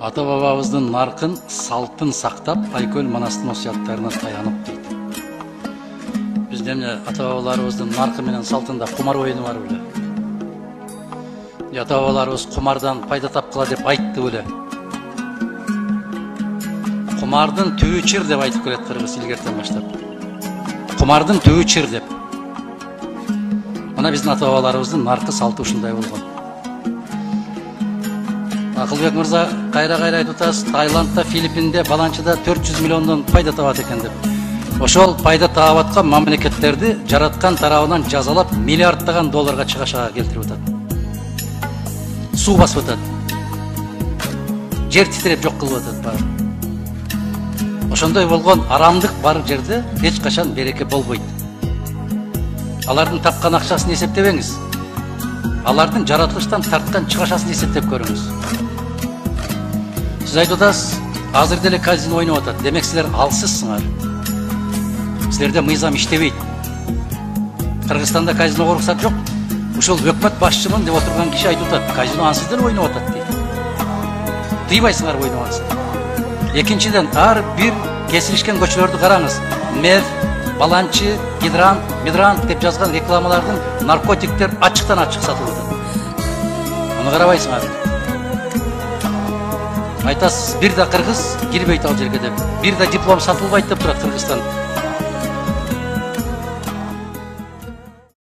Ата бабабыздын наркын, салтын сактап, Айкөл Манастын осуяттарына таянып дейт. Бизден ата бабаларыбыздын наркы менен салтында кумар оюну бар беле. Ата бабаларыбыз кумардан пайда тапкыла деп айтты беле. Кумардын түбү чыр деп айтып келет кыргыз илгертен баштап. Кумардын түбү чыр деп. Мына биздин ата бабаларыбыздын наркы салты ушундай болгон. Акылбек мырза кайра айтып атасыз, Таиландда, Филиппинде, баланчыда 400 миллиондон пайда табат экен деп. Ошол пайда таап аткан мамлекеттерди жараткан тарабынан жазалап миллиарддаган долларга чыгашага келтирип атат. Суу басып атат. Жер титиреп жок кылып атат баары. Ошондой болгон арамдык бар жерде эч качан береке болбойт. Алардын тапкан акчасын эсептебеңиз. Алардын жаратылыштан тарткан чыгашасын эсептеп көрүңүз. Сиз айтып атасыз, азыр деле казино ойноп атат. Демек силер алсызсыңар. Силерде мыйзам иштебейт. Кыргызстанда казиного уруксат жок. Ушул өкмөт башчымын деп отурган киши айтып атат, казино ансыз деле ойноп атат дейт. Тыйбайсыңар ойноп атса. Экинчиден, ар бир кесилишкен көчөлөрдү караңыз. Меф, баланчы, гидрант, мидрант деп жазган рекламалардын наркотиктер ачыктан ачык сатылып атат. Муну карабайсыңар. Айтасыз, бир да кыргыз кирбейт ал жерге деп. Бир да диплом сатылбайт деп турат Кыргызстан